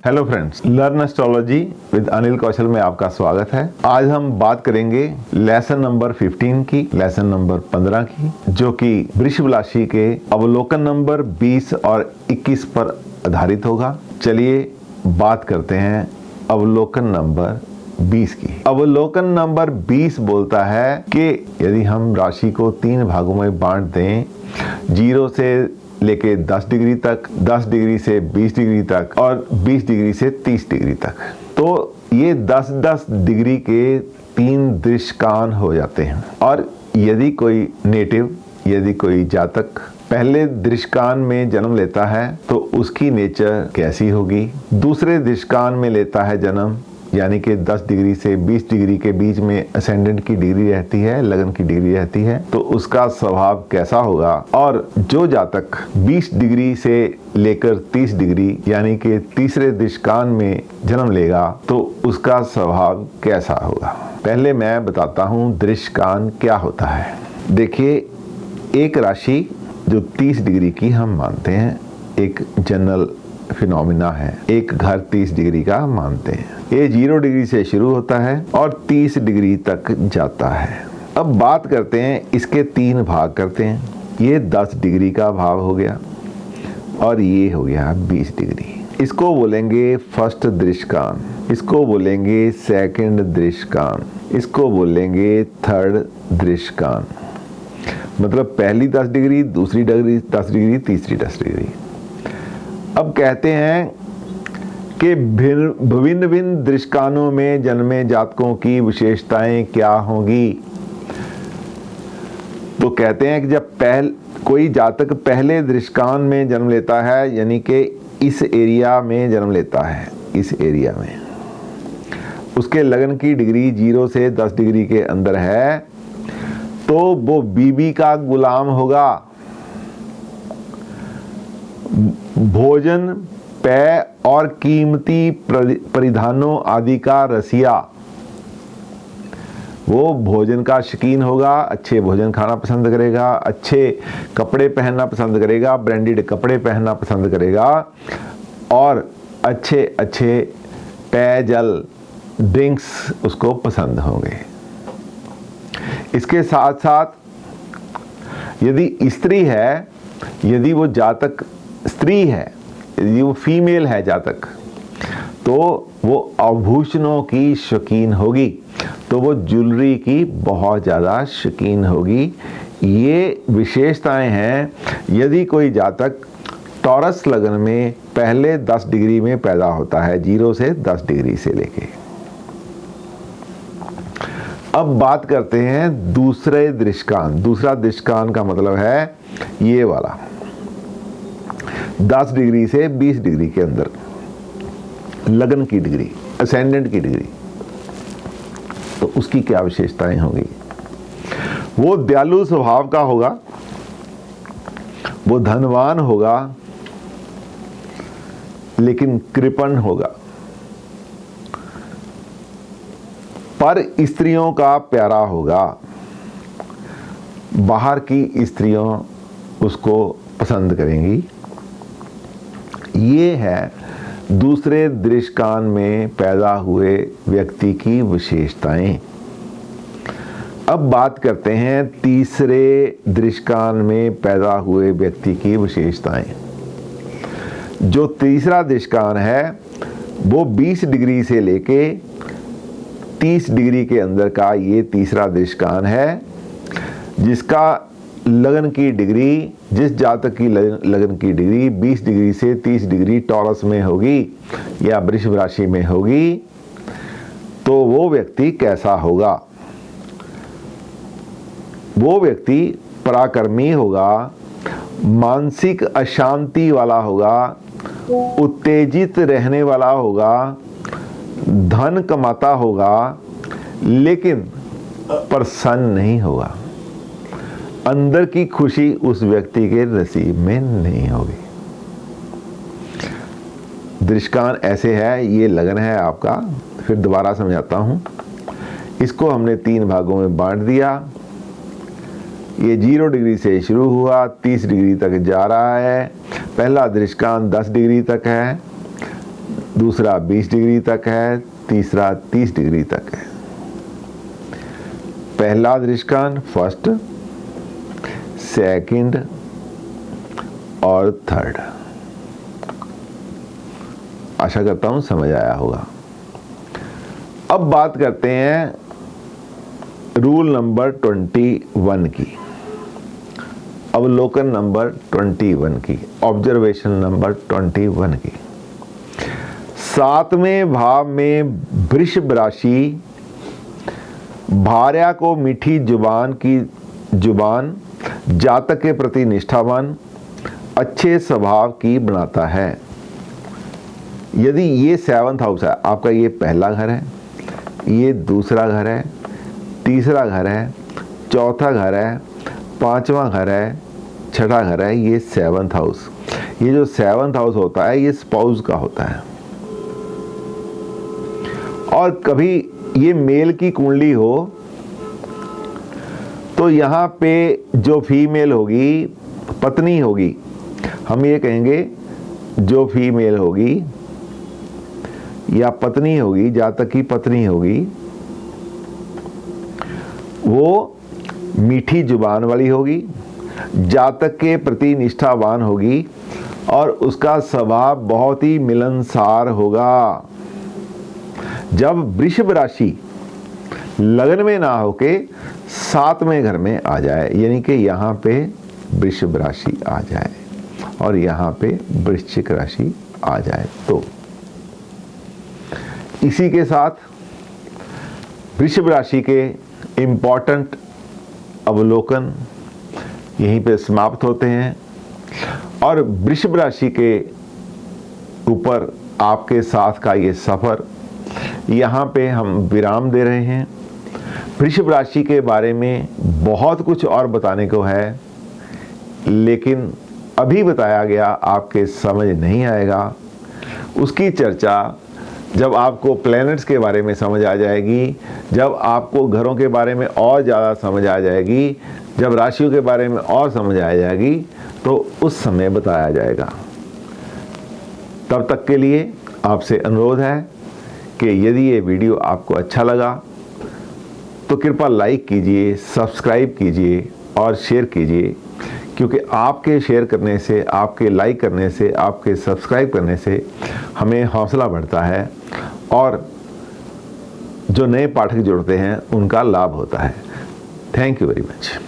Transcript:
Hello friends, learn astrology with Anil Kaushal में आपका स्वागत है। आज हम बात करेंगे लेसन नंबर 15 की, लेसन नंबर 15 की, जो कि वृषभ राशि के अवलोकन नंबर 20 और 21 पर आधारित होगा। चलिए बात करते हैं अवलोकन नंबर 20 की। अवलोकन नंबर 20 बोलता है कि यदि हम राशि को 3 भागों में बांट दें, 0 से लेके 10 डिग्री तक, 10 डिग्री से 20 डिग्री तक और 20 डिग्री से 30 डिग्री तक, तो ये 10-10 डिग्री के 3 दृश्यकान हो जाते हैं। और यदि कोई नेटिव, यदि कोई जातक पहले दृश्यकान में जन्म लेता है तो उसकी नेचर कैसी होगी, दूसरे दृश्यकान में लेता है जन्म, यानी कि 10 डिग्री से 20 डिग्री के बीच में असेंडेंट की डिग्री रहती है, लगन की डिग्री रहती है, तो उसका स्वभाव कैसा होगा। और जो जातक 20 डिग्री से लेकर 30 डिग्री यानी कि तीसरे दृश्यकान में जन्म लेगा तो उसका स्वभाव कैसा होगा। पहले मैं बताता हूँ दृश्यकान क्या होता है। देखिए, एक राशि जो 30 डिग्री की हम मानते हैं, एक जनरल फिनोमिना है, एक घर 30 डिग्री का मानते हैं। ये 0 डिग्री से शुरू होता है और 30 डिग्री तक जाता है। अब बात करते हैं, इसके 3 भाग करते हैं। ये 10 डिग्री का भाव हो गया और ये हो गया 20 डिग्री। इसको बोलेंगे फर्स्ट दृश्यकान, इसको बोलेंगे सेकंड दृश्यकान, इसको बोलेंगे थर्ड दृश्यकान। मतलब पहली 10 डिग्री, दूसरी डिग्री 10 डिग्री, तीसरी 10 डिग्री। अब कहते हैं कि भिन्न भिन्न दृश्यकानों में जन्मे जातकों की विशेषताएं क्या होंगी। तो कहते हैं कि जब कोई जातक पहले दृश्यकान में जन्म लेता है, यानी कि इस एरिया में जन्म लेता है, इस एरिया में उसके लगन की डिग्री 0 से 10 डिग्री के अंदर है, तो वो बीबी का गुलाम होगा। भोजन, पेय और कीमती परिधानों आदि का रसिया। वो भोजन का शौकीन होगा, अच्छे भोजन खाना पसंद करेगा, अच्छे कपड़े पहनना पसंद करेगा, ब्रांडेड कपड़े पहनना पसंद करेगा और अच्छे अच्छे पेयजल, ड्रिंक्स उसको पसंद होंगे। इसके साथ साथ यदि स्त्री है, यदि वो जातक स्त्री है, यदि वो फीमेल है जातक, तो वो आभूषणों की शौकीन होगी, तो वो ज्वेलरी की बहुत ज़्यादा शौकीन होगी। ये विशेषताएं हैं यदि कोई जातक टॉरस लगन में पहले 10 डिग्री में पैदा होता है, 0 से 10 डिग्री से लेके। अब बात करते हैं दूसरे दृश्यकान। दूसरा दृश्यकान का मतलब है ये वाला, 10 डिग्री से 20 डिग्री के अंदर लगन की डिग्री, असेंडेंट की डिग्री। तो उसकी क्या विशेषताएं होंगी। वो दयालु स्वभाव का होगा, वो धनवान होगा लेकिन कृपण होगा, पर स्त्रियों का प्यारा होगा। बाहर की स्त्रियों उसको पसंद करेंगी। ये है दूसरे दृश्यकान में पैदा हुए व्यक्ति की विशेषताएं। अब बात करते हैं तीसरे दृश्यकान में पैदा हुए व्यक्ति की विशेषताएं। जो तीसरा दृश्यकान है वो 20 डिग्री से लेके 30 डिग्री के अंदर का ये तीसरा दृश्यकान है, जिसका लगन की डिग्री, जिस जातक की लगन की डिग्री 20 डिग्री से 30 डिग्री टॉरस में होगी या वृषभ राशि में होगी, तो वो व्यक्ति कैसा होगा। वो व्यक्ति पराक्रमी होगा, मानसिक अशांति वाला होगा, उत्तेजित रहने वाला होगा, धन कमाता होगा लेकिन प्रसन्न नहीं होगा। अंदर की खुशी उस व्यक्ति के नसीब में नहीं होगी। दृश्यकान ऐसे है, ये लगन है आपका। फिर दोबारा समझाता हूँ। इसको हमने 3 भागों में बांट दिया। ये 0 डिग्री से शुरू हुआ, 30 डिग्री तक जा रहा है। पहला दृश्यकान 10 डिग्री तक है, दूसरा 20 डिग्री तक है, तीसरा 30 डिग्री तक है। पहला दृष्टांत फर्स्ट, सेकंड और थर्ड। आशा करता हूं समझ आया होगा। अब बात करते हैं रूल नंबर 21 की, अवलोकन नंबर 21 की, ऑब्जर्वेशन नंबर 21 की। 7वें भाव में वृषभ राशि भार्या को मीठी जुबान जातक के प्रति निष्ठावान, अच्छे स्वभाव की बनाता है। यदि ये 7th हाउस है, आपका ये पहला घर है, ये दूसरा घर है, तीसरा घर है, चौथा घर है, 5वां घर है, छठा घर है, ये 7th हाउस। ये जो 7th हाउस होता है ये स्पाउस का होता है। और कभी ये मेल की कुंडली हो तो यहाँ पे जो फीमेल होगी, पत्नी होगी, हम ये कहेंगे जो फीमेल होगी या पत्नी होगी, जातक की पत्नी होगी, वो मीठी जुबान वाली होगी, जातक के प्रति निष्ठावान होगी और उसका स्वभाव बहुत ही मिलनसार होगा। जब वृषभ राशि लगन में ना होके 7वें घर में आ जाए, यानी कि यहाँ पे वृषभ राशि आ जाए और यहाँ पे वृश्चिक राशि आ जाए, तो इसी के साथ वृषभ राशि के इम्पॉर्टेंट अवलोकन यहीं पे समाप्त होते हैं और वृषभ राशि के ऊपर आपके साथ का ये सफर यहाँ पे हम विराम दे रहे हैं। वृषभ राशि के बारे में बहुत कुछ और बताने को है, लेकिन अभी बताया गया आपके समझ नहीं आएगा। उसकी चर्चा जब आपको प्लैनेट्स के बारे में समझ आ जाएगी, जब आपको घरों के बारे में और ज़्यादा समझ आ जाएगी, जब राशियों के बारे में और समझ आ जाएगी, तो उस समय बताया जाएगा। तब तक के लिए आपसे अनुरोध है कि यदि ये वीडियो आपको अच्छा लगा तो कृपया लाइक कीजिए, सब्सक्राइब कीजिए और शेयर कीजिए, क्योंकि आपके शेयर करने से, आपके लाइक करने से, आपके सब्सक्राइब करने से हमें हौसला बढ़ता है और जो नए पाठक जुड़ते हैं उनका लाभ होता है। Thank you very much.